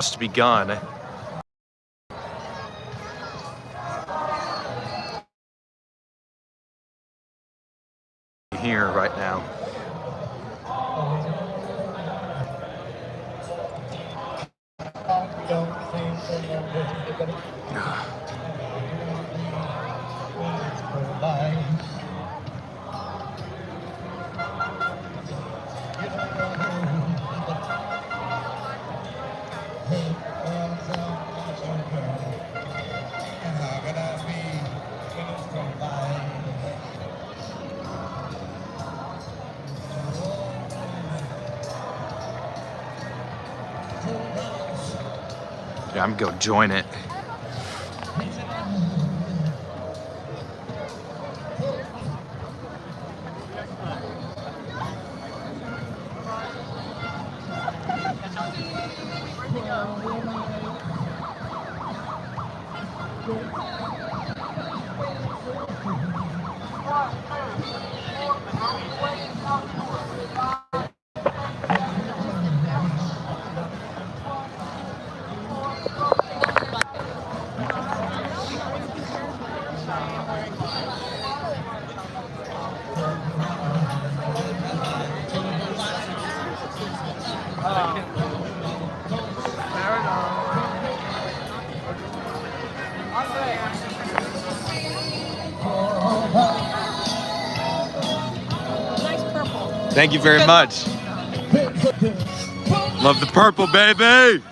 just begun. Here right now. Yeah, I'm gonna go join it. Thank you very much. Love the purple, baby.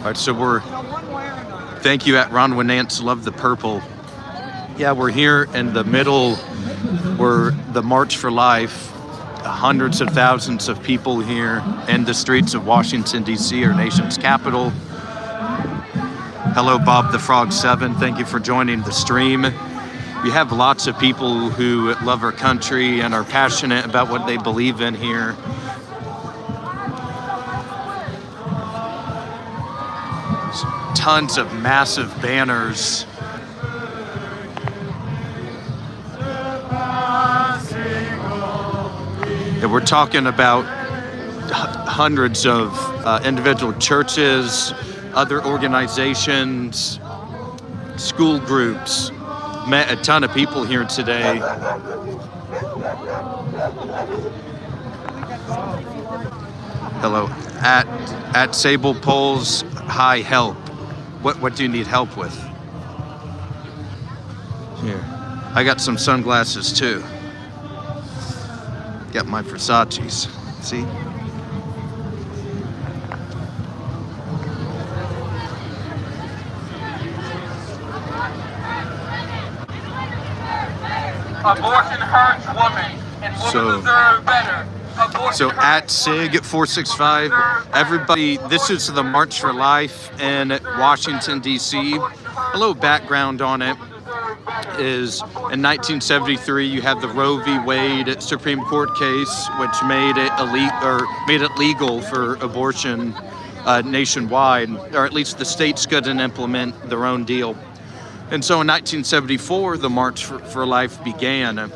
All right, so thank you at Ron Winance, Love the Purple. Yeah, we're here in the middle where the March for Life, hundreds of thousands of people here in the streets of Washington, D.C., our nation's capital. Hello, Bob the Frog 7. Thank you for joining the stream. We have lots of people who love our country and are passionate about what they believe in here. Tons of massive banners. And we're talking about hundreds of individual churches, other organizations, school groups. Met a ton of people here today. Hello, at Sable Polls. Hi, help. What do you need help with? Here, I got some sunglasses too. Got my Versace's. See? Abortion hurts women, and women deserve better. So at SIG 465, everybody, this is the March for Life in Washington, D.C. A little background on it is in 1973, you had the Roe v. Wade Supreme Court case, which made it legal for abortion nationwide, or at least the states couldn't implement their own deal. And so in 1974, the March for Life began,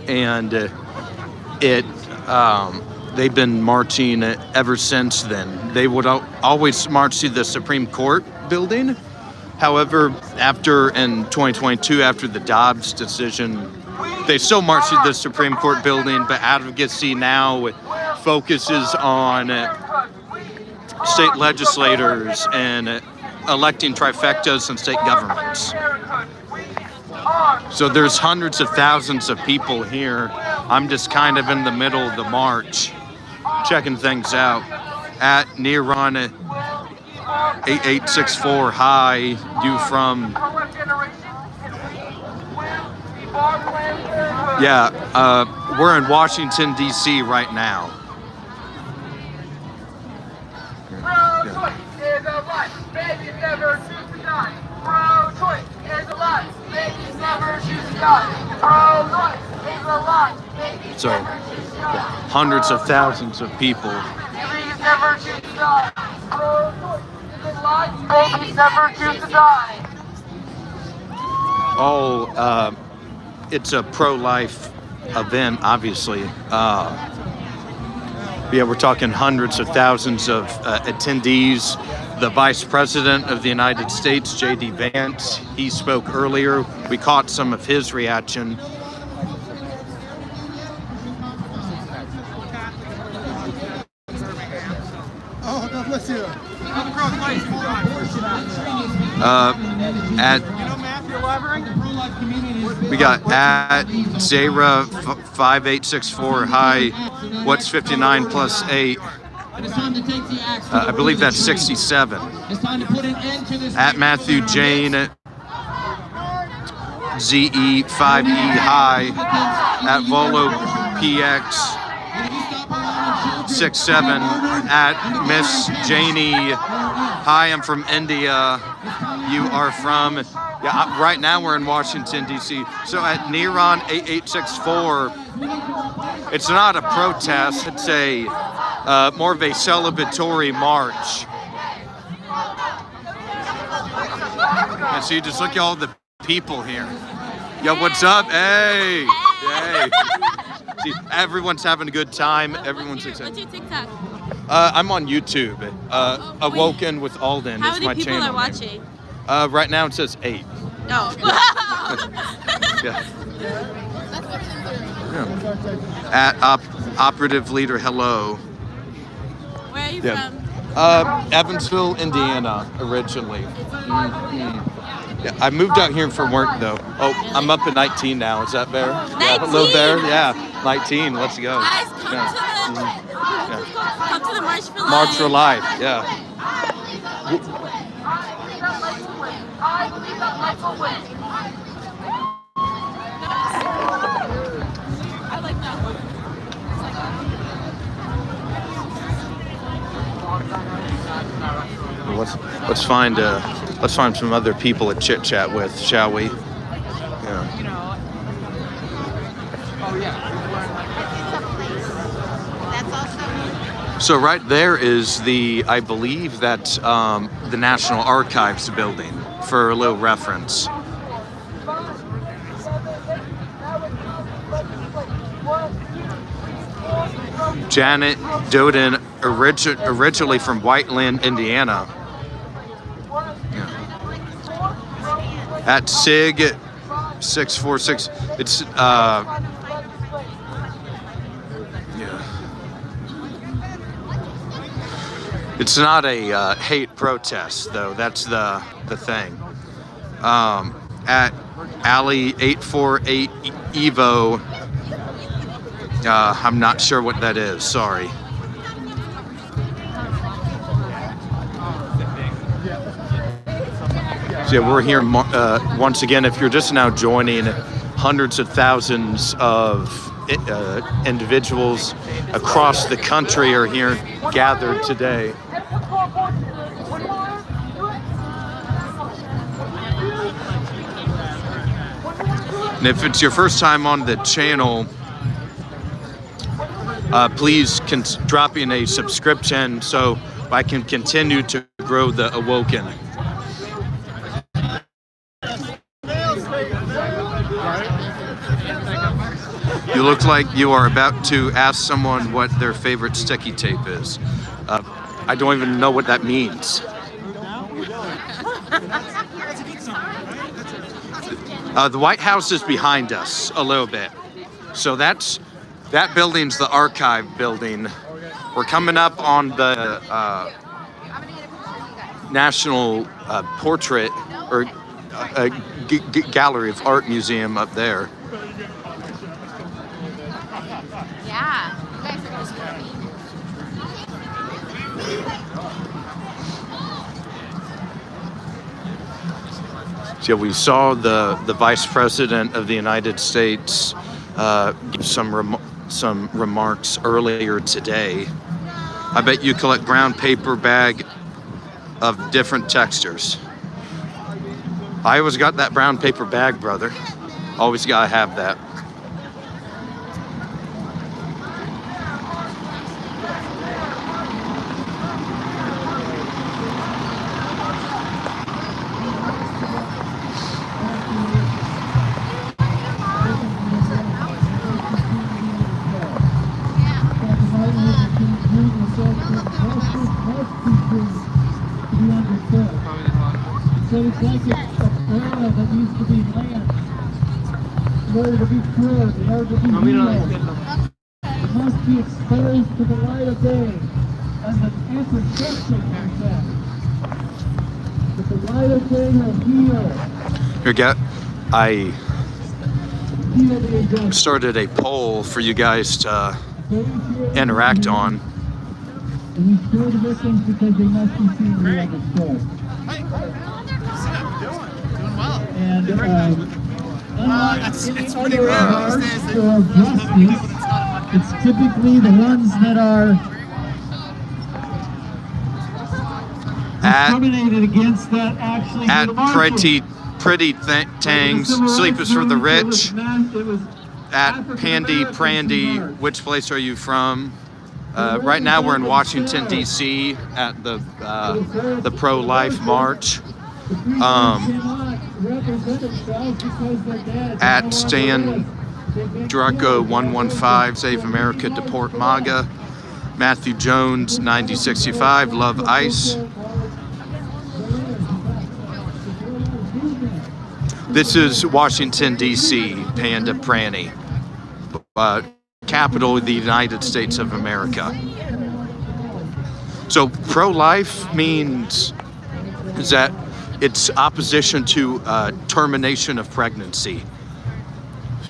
and they've been marching ever since then. They would always march to the Supreme Court building. However, in 2022, after the Dobbs decision, they still march to the Supreme Court building, but advocacy now focuses on state legislators and electing trifectas in state governments. So there's hundreds of thousands of people here. I'm just kind of in the middle of the march, checking things out. At Nearon 8864, hi, you from Yeah, we're in Washington, D.C. right now. Pro-choice is a life. Babies never choose to die. Pro-choice is a life. Babies never choose to die. Pro-choice is a life. Babies So, never choose to die. hundreds of thousands of people. Babies never choose to die. Pro-choice is a life. Babies never choose to die. Oh, it's a pro-life event, obviously. Yeah, we're talking hundreds of thousands of attendees. The Vice President of the United States, J.D. Vance, he spoke earlier. We caught some of his reaction. Oh, God bless you. We got at Zara 5864. Hi, what's 59 plus 8? I believe that's 67. At Matthew Jane ZE5E. Hi. At Volo PX 67. At Miss Janie. Hi, I'm from India. You are from? Yeah, right now we're in Washington, D.C. So at Neron 8864, it's not a protest, it's a more of a celebratory march. And so you just look at all the people here. Yo, what's up? Hey! Hey! See, everyone's having a good time. Everyone's excited. What's your TikTok? I'm on YouTube. Awoken with Aulden How is many my people channel. are watching? Right now it says 8. Oh. Yeah. At Operative Leader, hello. Where are you Yeah. from? Evansville, Indiana, originally. Yeah, I moved out here for work though. Oh, I'm up at 19 now. Is that fair? Yeah, hello 19? there. Yeah, 19. Let's go. Guys, come Yeah. to the March for Life. March for Life. Yeah. I believe that life will win. I like that one. Let's find some other people to chit chat with, shall we? Yeah. So right there is I believe that's the National Archives building, for a little reference. Janet Doden, originally from Whiteland, Indiana. Yeah. At SIG 646, it's yeah. It's not a hate protest though. That's the thing. At Alley 848 Evo. I'm not sure what that is. Sorry. So yeah, we're here once again. If you're just now joining, hundreds of thousands of individuals across the country are here gathered today. And if it's your first time on the channel, please drop in a subscription so I can continue to grow the Awoken. You look like you are about to ask someone what their favorite sticky tape is. I don't even know what that means. The White House is behind us a little bit. So that building's the archive building. We're coming up on the National Portrait or Gallery of Art Museum up there. Yeah. You guys are just creepy. So we saw the Vice President of the United States give some remarks earlier today. I bet you collect brown paper bag of different textures. I always got that brown paper bag, brother. Always gotta have that. So it's like a prayer that needs to be land. In order to be pure, in order to be real, it must be exposed to the light of day as an intercession, he said. That the light of day will heal. I Heal the injustice. started a poll for you guys to interact on. And we spare the victims because they must be seen and understood. And unlike any other arts or justice, it's typically the ones that are discriminated against that actually At do the marching. Pretty Tangs, Sleep is for the Rich. At Pandy Prandy, which place are you from? Right now we're in Washington D.C. at the pro-life march. At Stan Draco 115, Save America, Deport MAGA. Matthew Jones 9065, Love Ice. This is Washington D.C. Panda Pranny, capital of the United States of America. So pro-life means is that it's opposition to termination of pregnancy.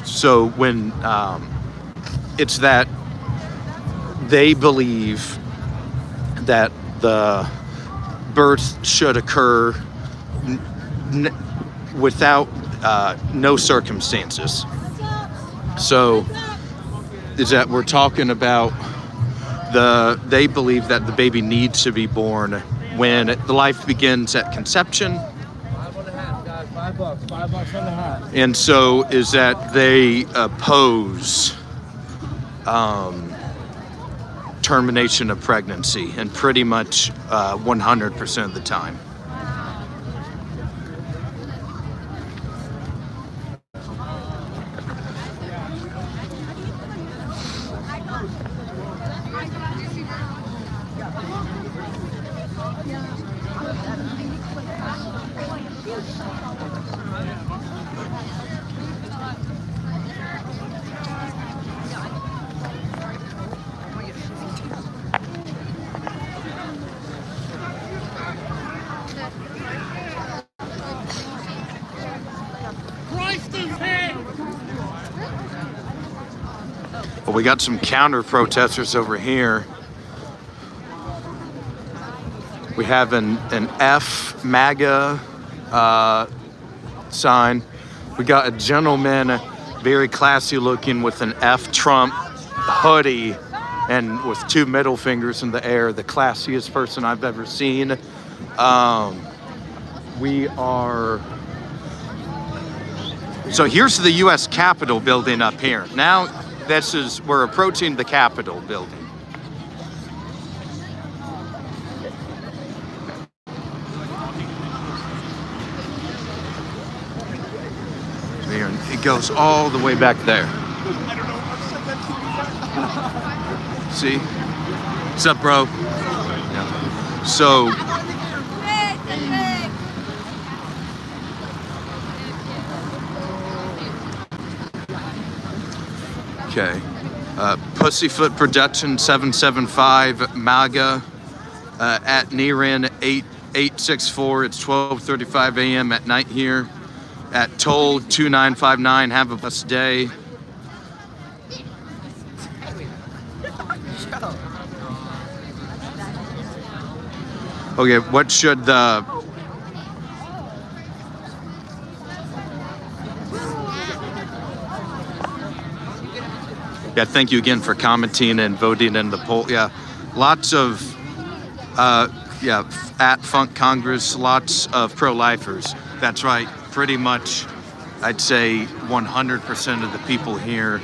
So when it's that they believe that the birth should occur without no circumstances. So is that we're talking about they believe that the baby needs to be born when the life begins at conception. And so is that they oppose termination of pregnancy, and pretty much 100% of the time. Well, we got some counter protesters over here. We have an F MAGA sign. We got a gentleman, very classy looking, with an F Trump hoodie and with two middle fingers in the air. The classiest person I've ever seen. So here's the U.S. Capitol building up here. Now we're approaching the Capitol building. There, it goes all the way back there. See? What's up, bro? Yeah. So okay. Pussyfoot Production 775 MAGA at Niran 8864. It's 12:35 a.m. at night here. At Toll 2959. Have a blessed day. Okay, what should the Yeah, thank you again for commenting and voting in the poll. Yeah, lots of, yeah, at Funk Congress, lots of pro-lifers. That's right, pretty much, I'd say 100% of the people here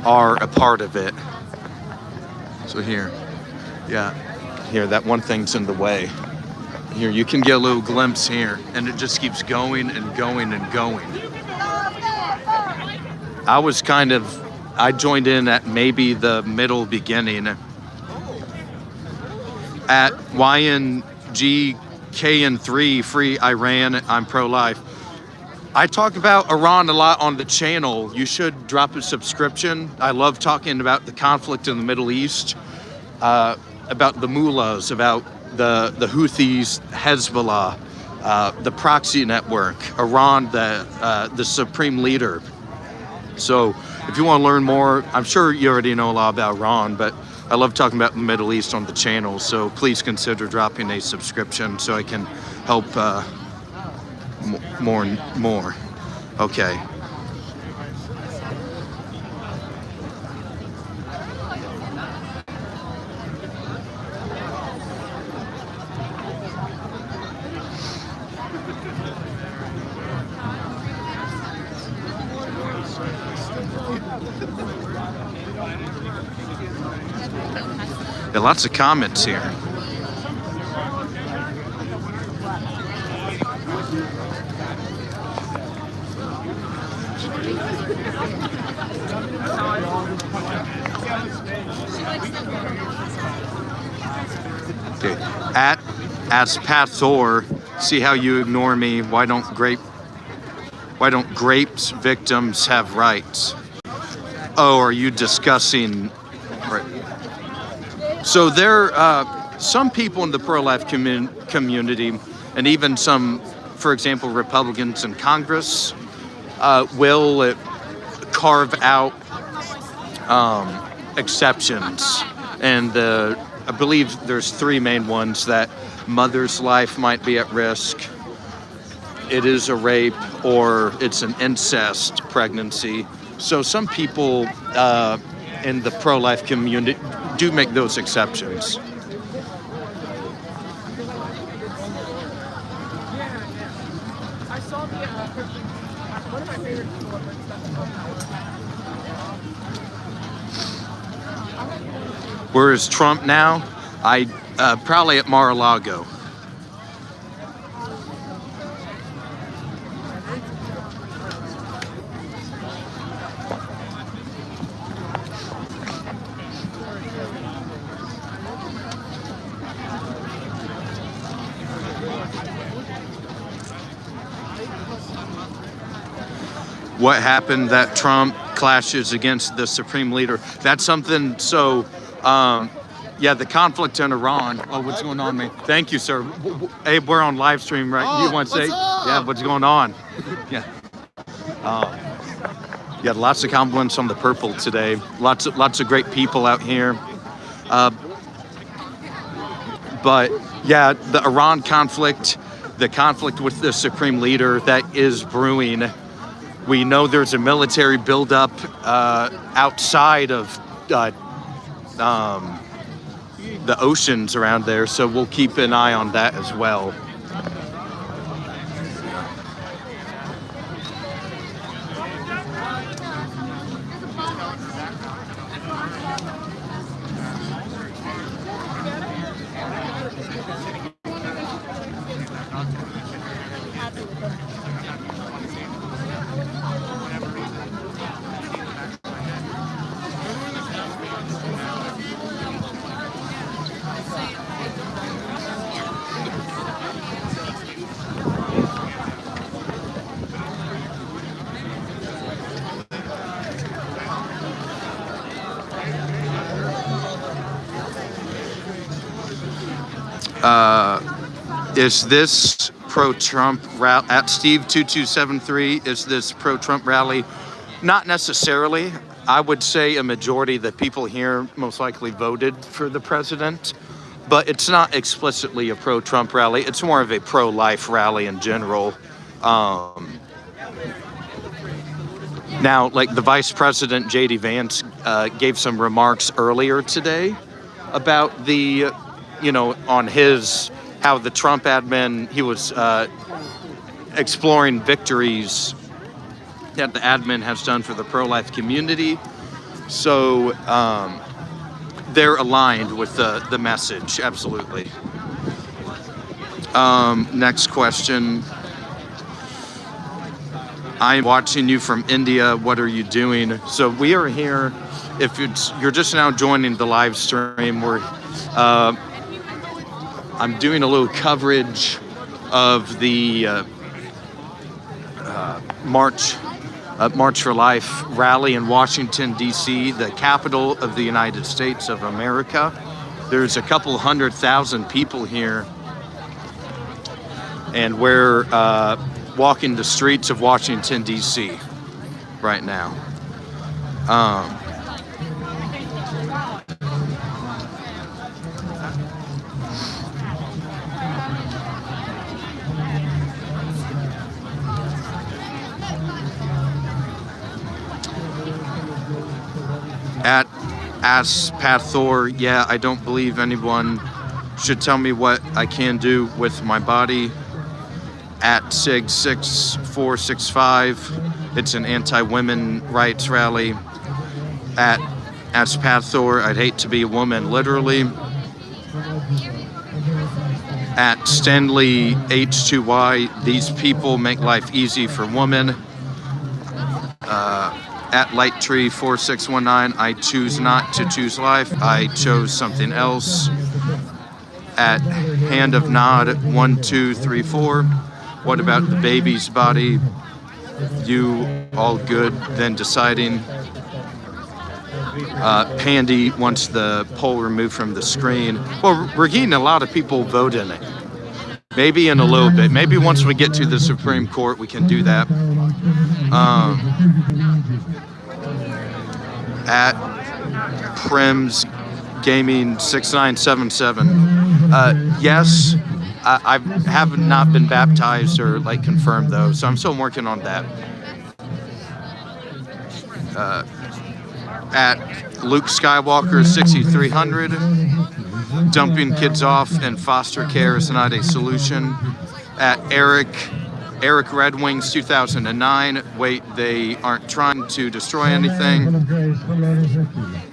are a part of it. So here, yeah, here, that one thing's in the way. Here, you can get a little glimpse here, and it just keeps going and going and going. I joined in at maybe the middle beginning. At YNGKN3, Free Iran, I'm pro-life. I talk about Iran a lot on the channel. You should drop a subscription. I love talking about the conflict in the Middle East, about the mullahs, about the Houthis, Hezbollah, the proxy network, Iran, the supreme leader. So if you want to learn more, I'm sure you already know a lot about Iran, but I love talking about the Middle East on the channel. So please consider dropping a subscription so I can help more and more. Okay. There are lots of comments here. Okay. At Aspathor, see how you ignore me. Why don't grapes victims have rights? Oh, are you discussing? Right. So there, some people in the pro-life community, and even some, for example, Republicans in Congress, will carve out exceptions, and I believe there's three main ones: that mother's life might be at risk, it is a rape, or it's an incest pregnancy. So some people in the pro-life community do make those exceptions. I saw the one of my favorite people. Where is Trump now? Probably at Mar-a-Lago. What happened that Trump clashes against the supreme leader? That's something. So, yeah, the conflict in Iran. Oh, what's going on, man? Thank you, sir. Hey, we're on live stream, right? You want to say? Yeah, what's going on? Yeah. Yeah, lots of compliments on the purple today. Lots of great people out here. But yeah, the Iran conflict, the conflict with the supreme leader that is brewing. We know there's a military buildup outside of the oceans around there, so we'll keep an eye on that as well. Is this pro-Trump rally at Steve2273? Is this pro-Trump rally? Not necessarily. I would say a majority of the people here most likely voted for the president, but it's not explicitly a pro-Trump rally. It's more of a pro-life rally in general. Now, Now, like the Vice President J.D. Vance gave some remarks earlier today about the, on his how the Trump admin, he was exploring victories that the admin has done for the pro-life community. So they're aligned with the message, absolutely. Next question. I'm watching you from India. What are you doing? So we are here. If you're just now joining the live stream, I'm doing a little coverage of the March for Life rally in Washington, D.C., the capital of the United States of America. There's a couple 100,000 people here, and we're walking the streets of Washington, D.C. right now. At AskPathor, yeah, I don't believe anyone should tell me what I can do with my body. At SIG6465, it's an anti-women rights rally. At AskPathor, I'd hate to be a woman, literally. At Stanley H2Y, these people make life easy for women. At Lighttree4619, I choose not to choose life. I chose something else. At Hand of Nod 1234, what about the baby's body? You all good, then deciding. Pandy wants the poll removed from the screen. Well, we're getting a lot of people voting it. Maybe in a little bit. Maybe once we get to the Supreme Court, we can do that. At Prims Gaming 6977. Yes, I have not been baptized or confirmed though, so I'm still working on that. At Luke Skywalker 6300. Dumping kids off in foster care is not a solution. At Eric Red Wings 2009, wait, they aren't trying to destroy anything.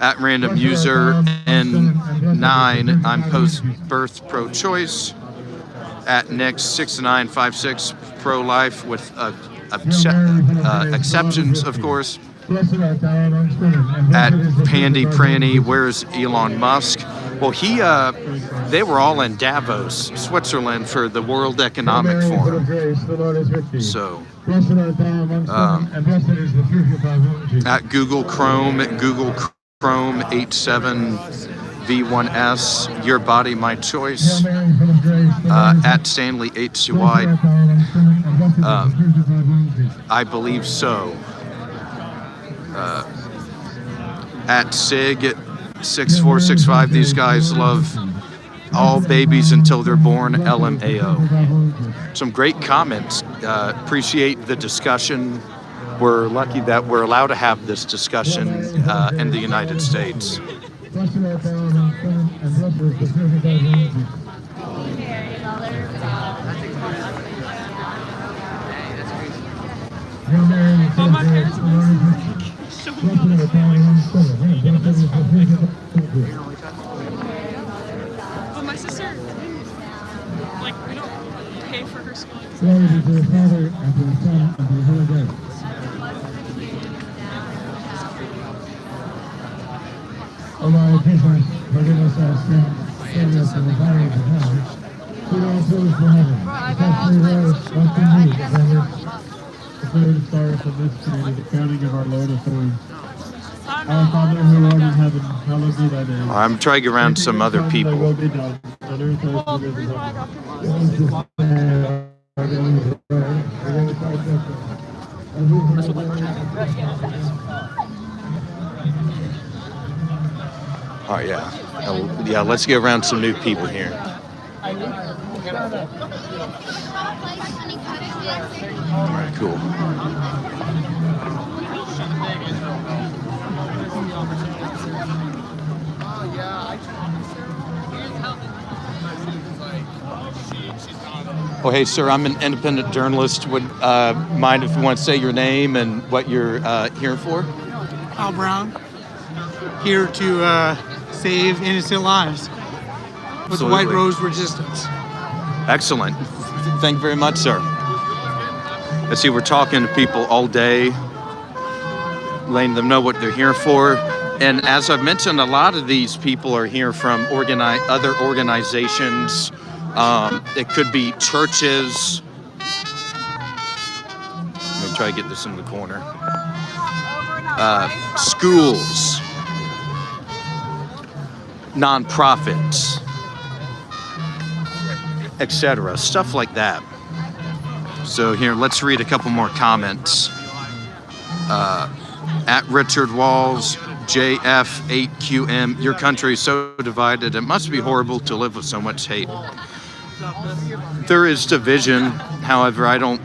At Random User N9, I'm post-birth pro-choice. At Nick 6956, pro-life with exceptions, of course. At Pandy Pranny, where's Elon Musk? Well, they were all in Davos, Switzerland for the World Economic Forum. So, at Google Chrome 87V1S, your body, my choice. At Stanley H2Y, I believe so. At SIG6465, these guys love all babies until they're born, LMAO. Some great comments. Appreciate the discussion. We're lucky that we're allowed to have this discussion in the United States. Oh, my parents were oh, my sister, we don't pay for her schooling. Glory be to the Father, and to the Son, and to the Holy Ghost. O Lord Jesus, forgive us our sins, save us from the fire of hell. Lead all souls to heaven, especially those most in need of thy mercy. The third star from this day, the crowning of our Lord of Lords. Our Father who art in heaven, hallowed be thy name. I'm trying to get around some other people. Thy will be done, on earth as it is in heaven. Oh, yeah. Yeah, let's get around some new people here. All right, cool. Oh, hey, sir, I'm an independent journalist. Would mind if you want to say your name and what you're here for? Al Brown, here to save innocent lives with the White Absolutely. Rose Resistance. Excellent. Thank you very much, sir. I see we're talking to people all day, letting them know what they're here for. And as I've mentioned, a lot of these people are here from other organizations. It could be churches. Let me try to get this in the corner. Schools, nonprofits, etc. Stuff like that. So here, let's read a couple more comments. At Richard Walls, JF8QM, your country is so divided, it must be horrible to live with so much hate. There is division, however, I don't,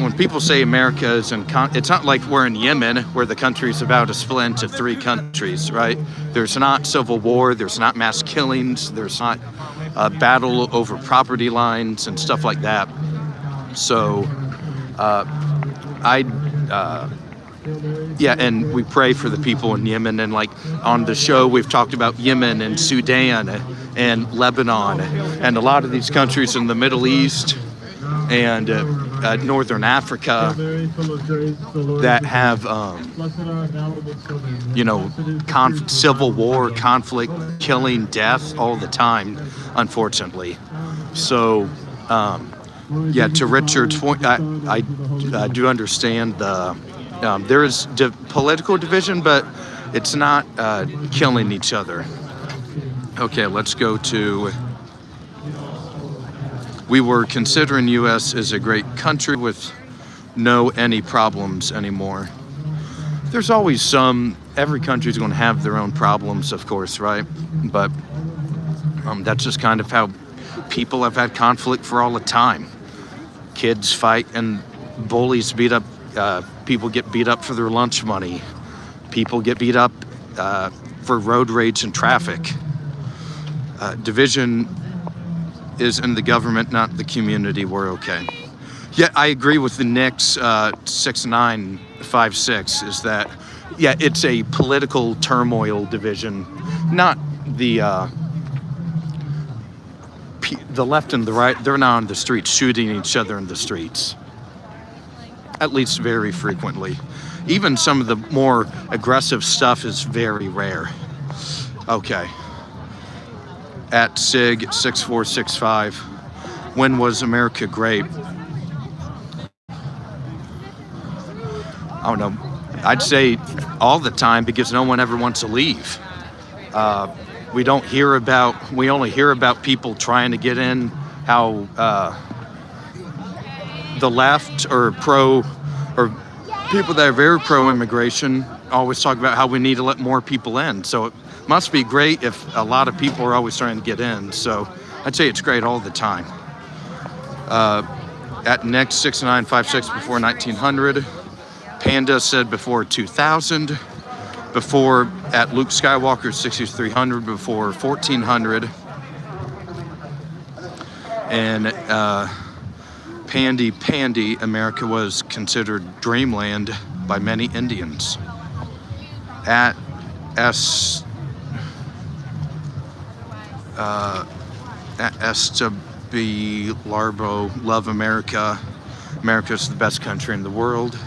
when people say America is it's not like we're in Yemen, where the country's about to split into 3 countries, right? There's not civil war, there's not mass killings, there's not battle over property lines and stuff like that. So, yeah, and we pray for the people in Yemen, and like on the show we've talked about Yemen and Sudan and Lebanon and a lot of these countries in the Middle East and Northern Africa that have, civil war, conflict, killing, death all the time, unfortunately. So, yeah, to Richard's point, I do understand there is political division, but it's not killing each other. Okay, let's go to, we were considering U.S. as a great country with any problems anymore. There's always every country's going to have their own problems, of course, right? But that's just kind of how people have had conflict for all the time. Kids fight and bullies beat up, people get beat up for their lunch money. People get beat up for road rage and traffic. Division is in the government, not the community. We're okay. Yeah, I agree with the Knicks 6956 is that, yeah, it's a political turmoil division, not the left and the right. They're not on the streets shooting each other in the streets, at least very frequently. Even some of the more aggressive stuff is very rare. Okay. At SIG 6465, when was America great? I don't know. I'd say all the time, because no one ever wants to leave. We only hear about people trying to get in, how the left or people that are very pro-immigration always talk about how we need to let more people in. So it must be great if a lot of people are always trying to get in. So I'd say it's great all the time. At Next 6956, before 1900. Panda said before 2000. Before, at Luke Skywalker 6300, before 1400. And Pandy, America was considered dreamland by many Indians. At SW Larbo, love America. America's the best country in the world.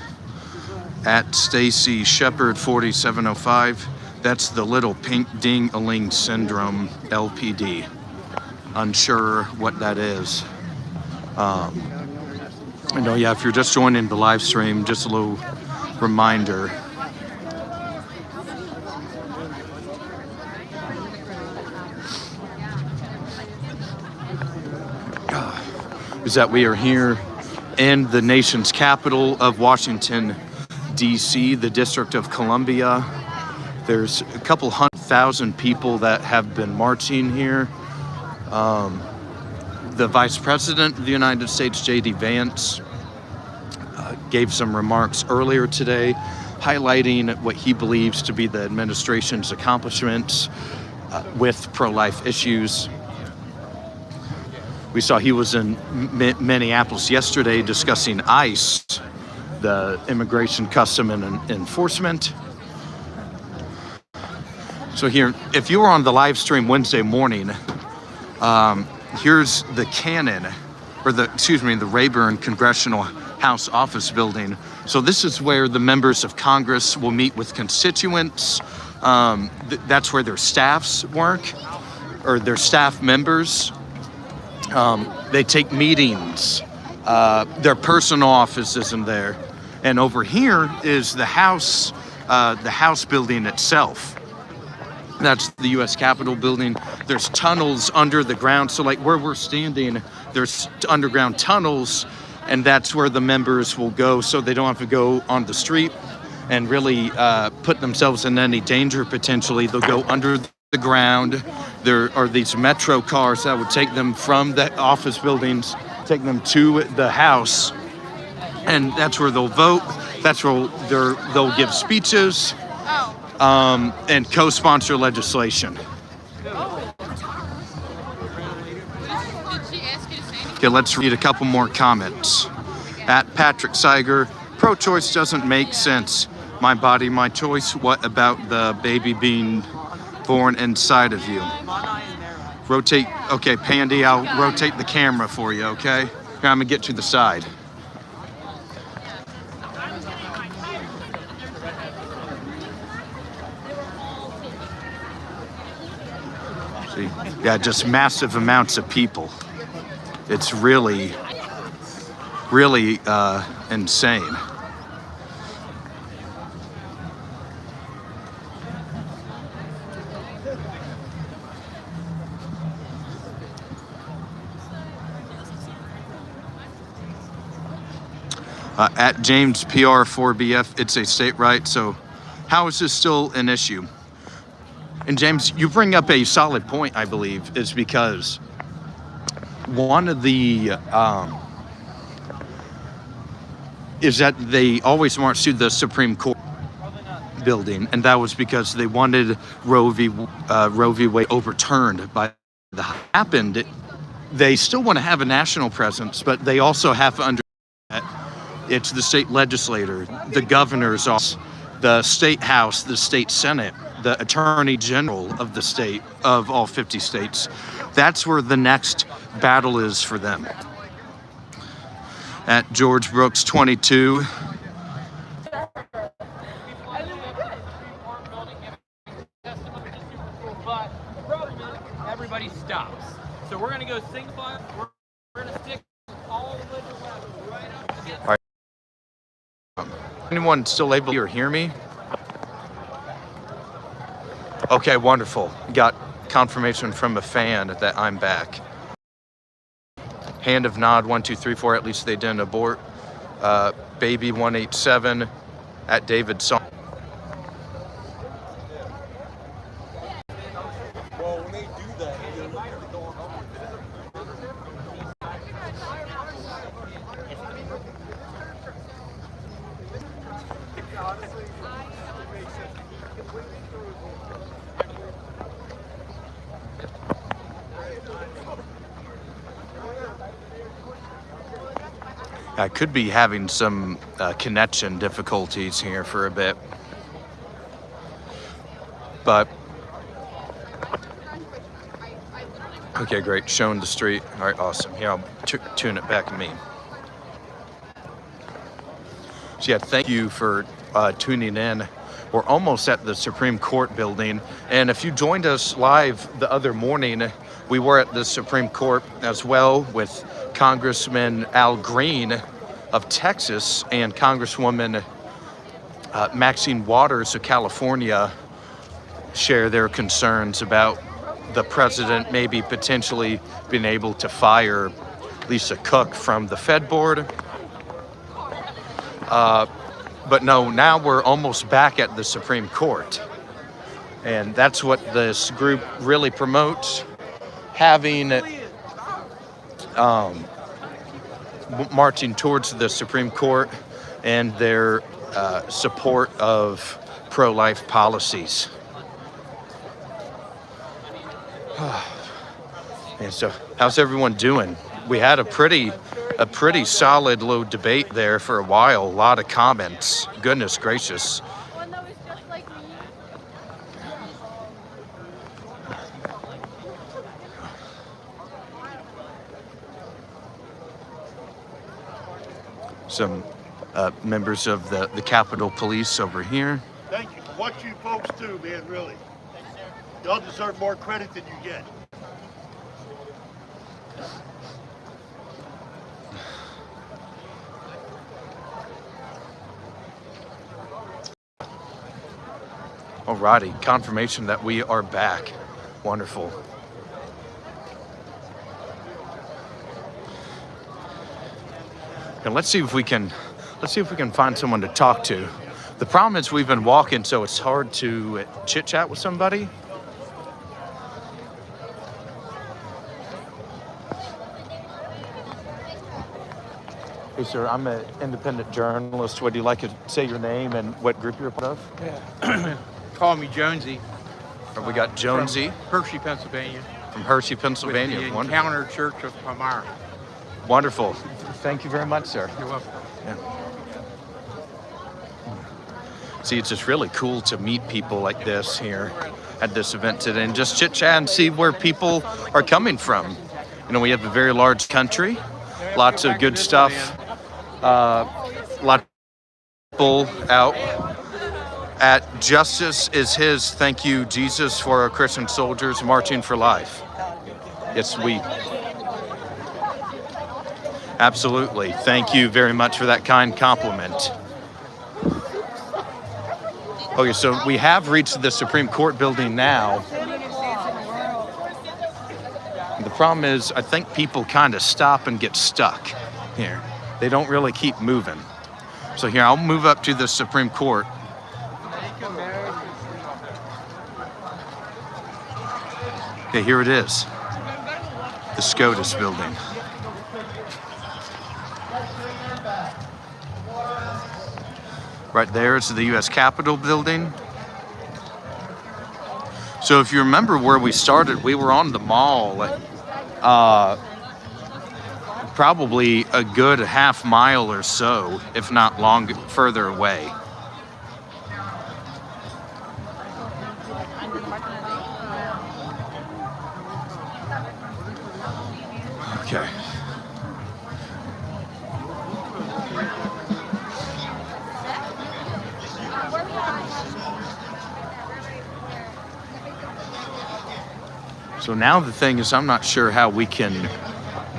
At Stacy Shepard 4705, that's the little pink ding-a-ling syndrome, LPD. Unsure what that is. Yeah, if you're just joining the live stream, just a little reminder. Is that we are here in the nation's capital of Washington, D.C., the District of Columbia. There's a couple 100,000 people that have been marching here. The Vice President of the United States, J.D. Vance, gave some remarks earlier today highlighting what he believes to be the administration's accomplishments with pro-life issues. We saw he was in Minneapolis yesterday discussing ICE, the Immigration, Custom, and Enforcement. So here, if you were on the live stream Wednesday morning, here's the Cannon, or the Rayburn Congressional House Office Building. So this is where the members of Congress will meet with constituents. That's where their staffs work, or their staff members. They take meetings. Their personal office is in there. And over here is the House building itself. That's the U.S. Capitol building. There's tunnels under the ground. So like where we're standing, there's underground tunnels, and that's where the members will go so they don't have to go on the street and really put themselves in any danger potentially. They'll go under the ground. There are these metro cars that would take them from the office buildings, take them to the House, and that's where they'll vote. That's where they'll give speeches. And co-sponsor legislation. Okay, let's read a couple more comments. At Patrick Seiger, pro-choice doesn't make sense. My body, my choice. What about the baby being born inside of you? Rotate. Okay, Pandy, I'll rotate the camera for you, okay? Here, I'm gonna get to the side. See? Yeah, just massive amounts of people. It's really, really insane. At James PR4BF, it's a state right, so how is this still an issue? And James, you bring up a solid point, I believe, is because one of the, is that they always march to the Supreme Court building, and that was because they wanted Roe v. Wade overturned by the happened. They still want to have a national presence, but they also have to understand that it's the state legislator, the governor's office, the state house, the state senate, the attorney general of the state, of all 50 states. That's where the next battle is for them. At George Brooks 22. Everybody stops. So we're gonna go single file. We're gonna stick all the way right up to All right. Anyone still able to hear me? Okay, wonderful. Got confirmation from a fan that I'm back. Hand of nod, 1, 2, 3, 4. At least they didn't abort. Baby 187 at David Song. Well, when they do that, they're going honestly, it makes sense. Completely through. I could be having some connection difficulties here for a bit, but okay, great. Showing the street. All right, awesome. Here, I'll tune it back to me. So yeah, thank you for tuning in. We're almost at the Supreme Court building, and if you joined us live the other morning, we were at the Supreme Court as well with Congressman Al Green of Texas and Congresswoman Maxine Waters of California share their concerns about the president maybe potentially being able to fire Lisa Cook from the Fed board. But no, now we're almost back at the Supreme Court. And that's what this group really promotes, having marching towards the Supreme Court and their support of pro-life policies. And so, how's everyone doing? We had a pretty solid little debate there for a while. A lot of comments. Goodness gracious. One that was just like me. Some members of the Capitol Police over here. Thank you for what you folks do, man, really. Y'all deserve more credit than you get. Alrighty, confirmation that we are back. Wonderful. And let's see if we can find someone to talk to. The problem is we've been walking, so it's hard to chit chat with somebody. Hey sir, I'm an independent journalist. Would you like to say your name and what group you're a part of? Yeah. Call me Jonesy. We got Jonesy from Hershey, Pennsylvania. From Hershey, Pennsylvania. With the Wonderful. Encounter Church of Palmyra. Wonderful. Thank you very much, sir. You're welcome. Yeah. See, it's just really cool to meet people like this here at this event today and just chit chat and see where people are coming from. You know, we have a very large country, lots of good stuff, lots of people out at Justice is His. Thank you, Jesus, for our Christian soldiers marching for life. Yes, we absolutely. Thank you very much for that kind compliment. Okay, so we have reached the Supreme Court building now. The problem is, I think people kind of stop and get stuck here. They don't really keep moving. So here, I'll move up to the Supreme Court. Okay, here it is. The SCOTUS building. Right there is the U.S. Capitol building. So if you remember where we started, we were on the mall, probably a good half mile or so, if not longer, further away. Okay. So now the thing is, I'm not sure how we can,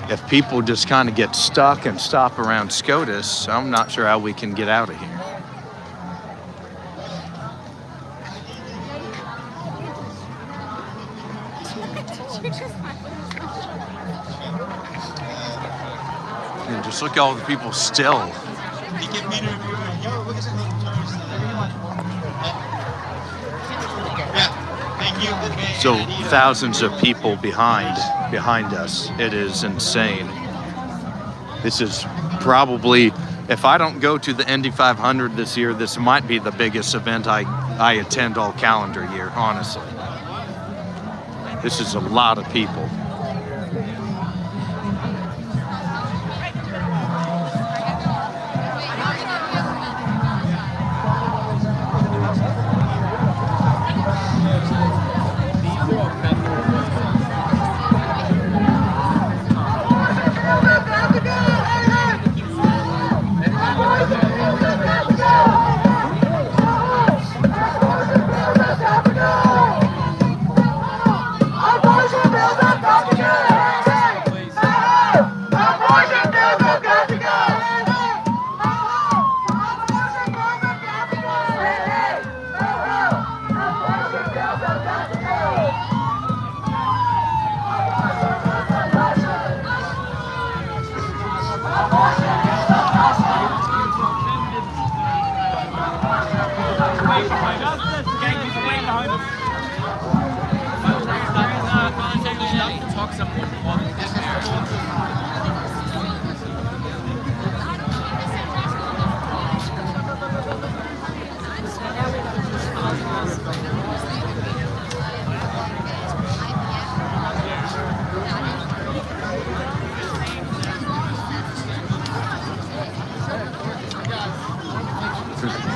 if people just kind of get stuck and stop around SCOTUS, I'm not sure how we can get out of here. And just look at all the people still. So thousands of people behind us. It is insane. This is probably, if I don't go to the Indy 500 this year, this might be the biggest event I attend all calendar year, honestly. This is a lot of people.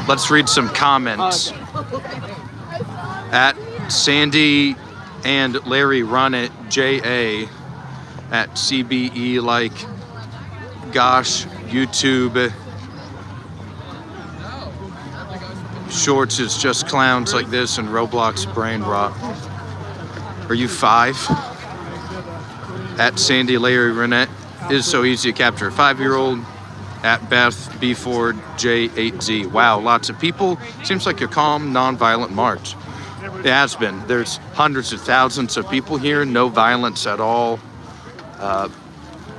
let's read some comments. At Sandy and Larry Run It, JA at CBE, like, gosh, YouTube Shorts is just clowns like this and Roblox brain rot. Are you 5? At Sandy Larry Renette is so easy to capture a 5-year-old. At Beth B4 J8Z. Wow, lots of people. Seems like a calm, non-violent march. It has been. There's hundreds of thousands of people here, no violence at all.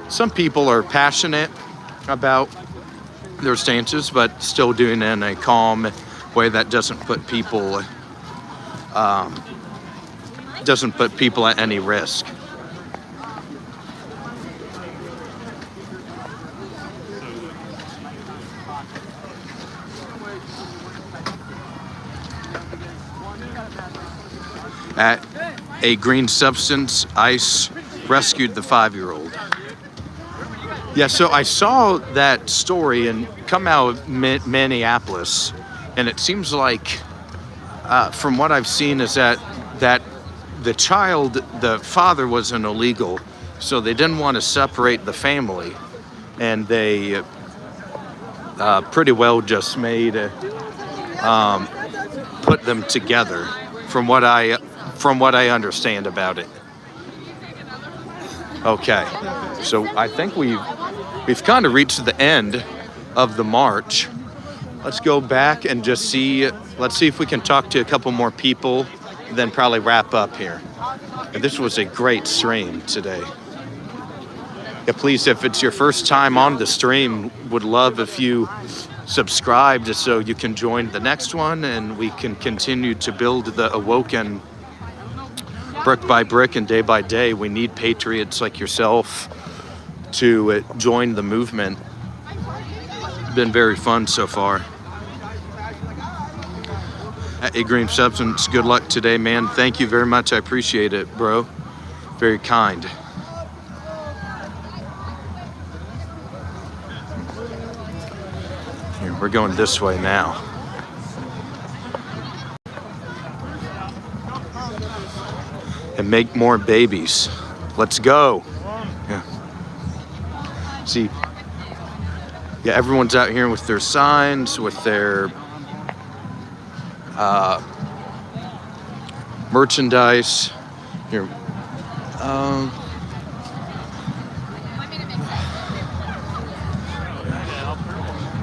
Some people are passionate about their stances, but still doing it in a calm way that doesn't put people at any risk. At a green substance, ICE rescued the 5-year-old. Yeah, so I saw that story and come out of Minneapolis, and it seems like, from what I've seen, is that the child, the father was an illegal, so they didn't want to separate the family, and they pretty well just made put them together, from what I understand about it. Okay, so I think we've kind of reached the end of the march. Let's go back and just see. Let's see if we can talk to a couple more people, then probably wrap up here. And this was a great stream today. Yeah, please, if it's your first time on the stream, would love if you subscribed so you can join the next one and we can continue to build the Awoken brick by brick and day by day. We need patriots like yourself to join the movement. Been very fun so far. A Green Substance, good luck today, man. Thank you very much. I appreciate it, bro. Very kind. Here, we're going this way now. And make more babies. Let's go. Yeah. See, yeah, everyone's out here with their signs, with their merchandise. Here.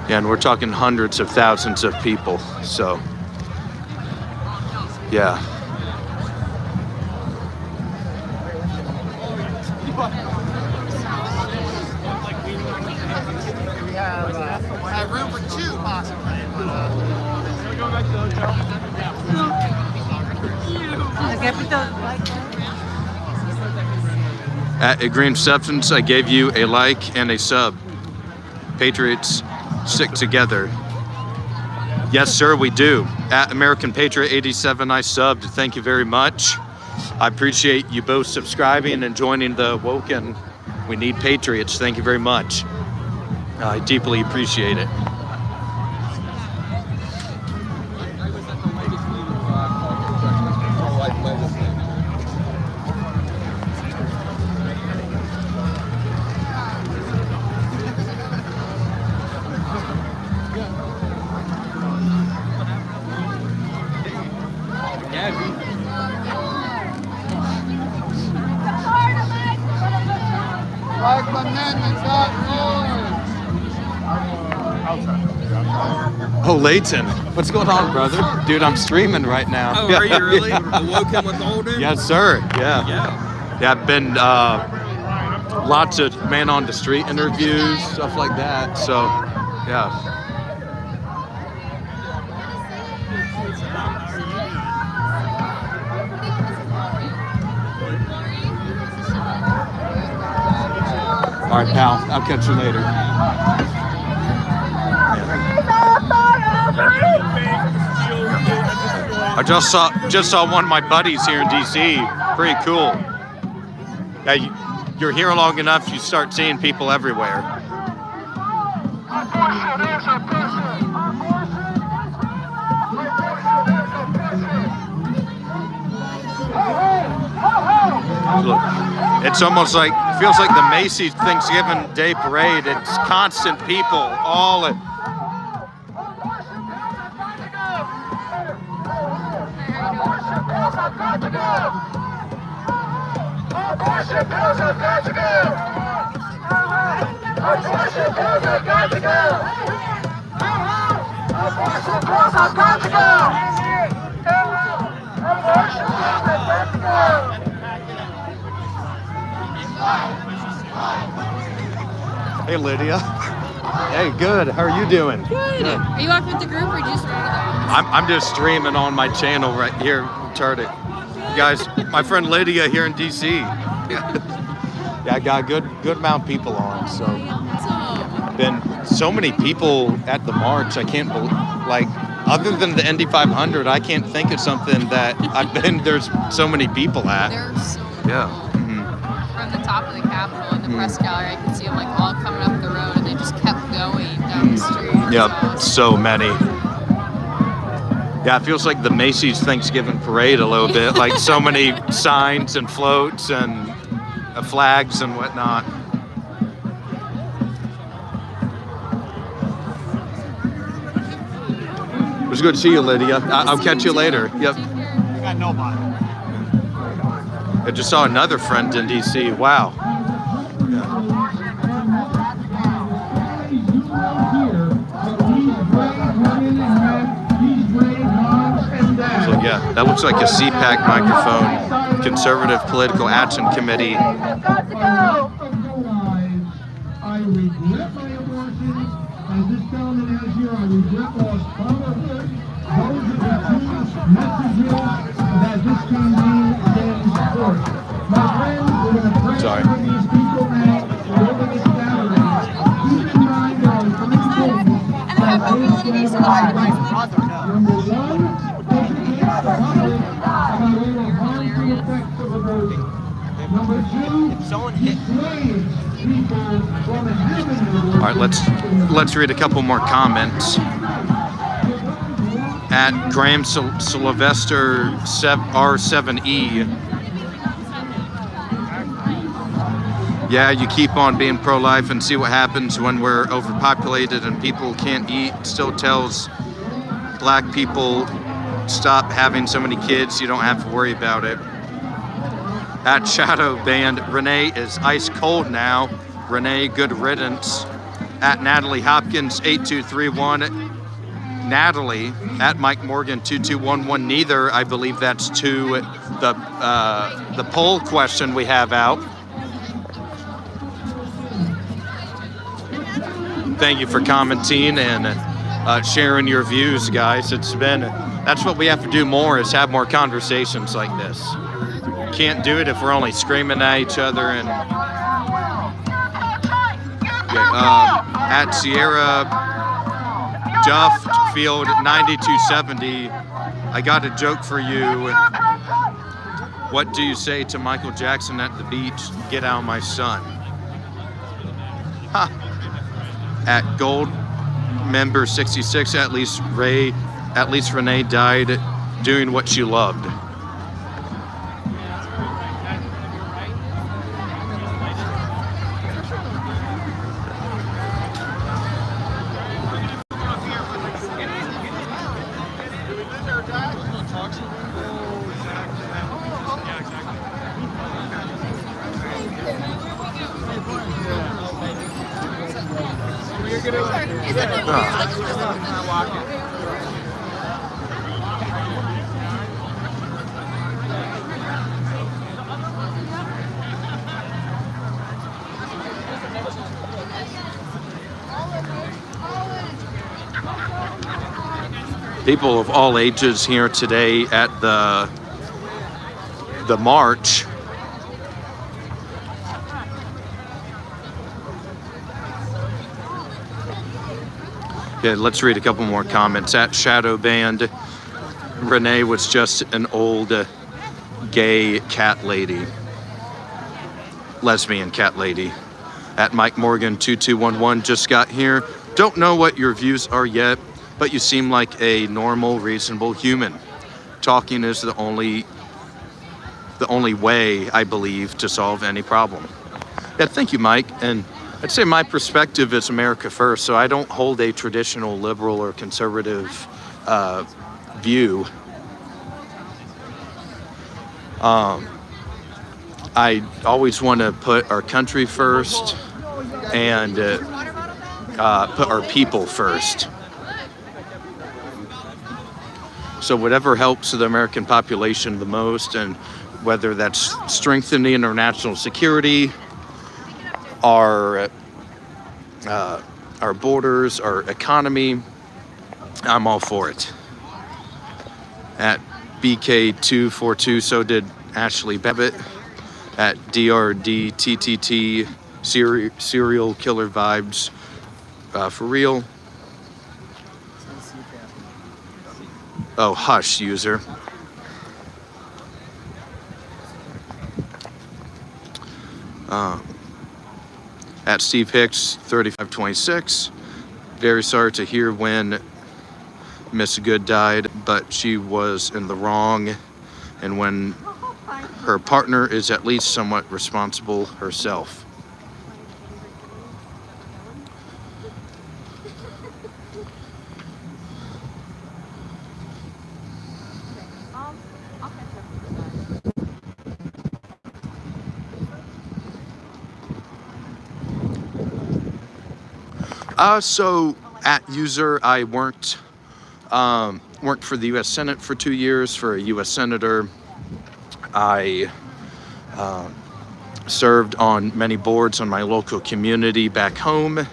Yeah, and we're talking hundreds of thousands of people. So, yeah. Have room for 2 possibly. At A Green Substance, I gave you a like and a sub. Patriots stick together. Yes, sir, we do. At American Patriot 87, I subbed. Thank you very much. I appreciate you both subscribing and joining the Woken. We need patriots. Thank you very much. I deeply appreciate it. Oh, Layton, what's going on, brother? Dude, I'm streaming right now. Oh, are you really? Awoken with Aulden? Yes, sir. Yeah. Yeah. I've been lots of man on the street interviews, stuff like that. So, yeah. All right, pal. I'll catch you later. I just saw one of my buddies here in D.C. Pretty cool. Yeah, you're here long enough, you start seeing people everywhere. Look, it's almost like, feels like the Macy's Thanksgiving Day Parade. It's constant people, all at. Abortion pills have got to go! Abortion pills have got to go! Abortion pills have got to go! Abortion pills have got to go! Hey, Lydia. Hey, good. How are you doing? Good. Are you walking with the group or just I'm just streaming on my channel right here. Retarded. You guys, my friend Lydia here in D.C. Yeah, I got a good amount of people on. So, been so many people at the march. I can't believe, like, other than the Indy 500, I can't think of something that I've been. There's so many people at. There's so many Yeah. from the top of the Capitol and the press gallery. I could see them like all coming up the road, and they just kept going down the street. Yep, so many. Yeah, it feels like the Macy's Thanksgiving Parade a little bit. Like so many signs and floats and flags and whatnot. It was good to see you, Lydia. I'll catch you later. Yep. I got nobody. I just saw another friend in D.C. Wow. So yeah, that looks like a CPAC microphone. Conservative Political Action Committee. I regret my abortions. As this gentleman has here, I regret lost fatherhood. Those are the two messages that this campaign stands for. My friends, we're going to pray Sorry. for these people now over this Saturday. Keep in mind there are three things that they stand by. Number one, educate the public about all the harmful effects of abortion. Number two, dissuade people from having an abortion. All right, let's read a couple more comments. At Graham Sylvester R7E. Yeah, you keep on being pro-life and see what happens when we're overpopulated and people can't eat. Still tells black people stop having so many kids. You don't have to worry about it. At Shadow Band, Renee is ice cold now. Renee, good riddance. At Natalie Hopkins 8231. Natalie at Mike Morgan 2211. Neither, I believe that's to the poll question we have out. Thank you for commenting and sharing your views, guys. That's what we have to do more, is have more conversations like this. Can't do it if we're only screaming at each other. And at Sierra Dufffield 9270, I got a joke for you. What do you say to Michael Jackson at the beach? Get out, my son. Ha. At Gold Member 66, at least Renee died doing what she loved. People of all ages here today at the march. Okay, let's read a couple more comments. At Shadow Band, Renee was just an old gay cat lady. Lesbian cat lady. At Mike Morgan 2211, just got here. Don't know what your views are yet, but you seem like a normal, reasonable human. Talking is the only the only way, I believe, to solve any problem. Yeah, thank you, Mike. And I'd say my perspective is America first, so I don't hold a traditional liberal or conservative view. I always want to put our country first and put our people first. So whatever helps the American population the most, and whether that's strengthening our national security, our borders, our economy, I'm all for it. At BK242, so did Ashley Babbitt. At DRDTTT, serial killer vibes, for real. Oh, hush, user. At Steve Hicks 3526, very sorry to hear when Miss Good died, but she was in the wrong, and when her partner is at least somewhat responsible herself. So at user, I worked for the U.S. Senate for 2 years for a U.S. senator. I served on many boards on my local community back home.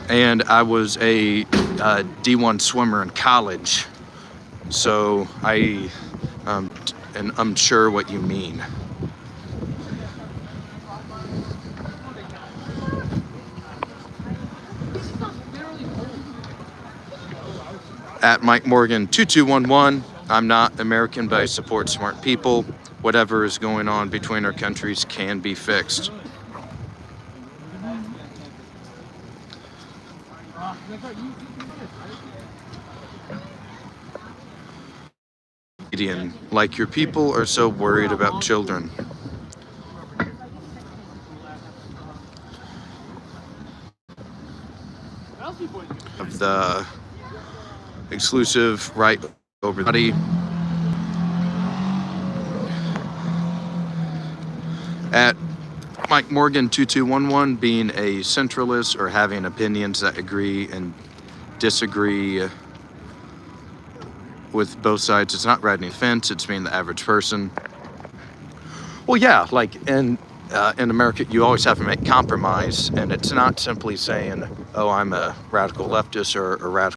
And I was a D1 swimmer in college. So and I'm sure what you mean. At Mike Morgan 2211, I'm not American, but I support smart people. Whatever is going on between our countries can be fixed. Like your people are so worried about children. Of the exclusive right over the body. At Mike Morgan 2211, being a centralist or having opinions that agree and disagree with both sides, it's not riding a fence, it's being the average person. Well, yeah, like in America, you always have to make compromise, and it's not simply saying, oh, I'm a radical leftist or a radical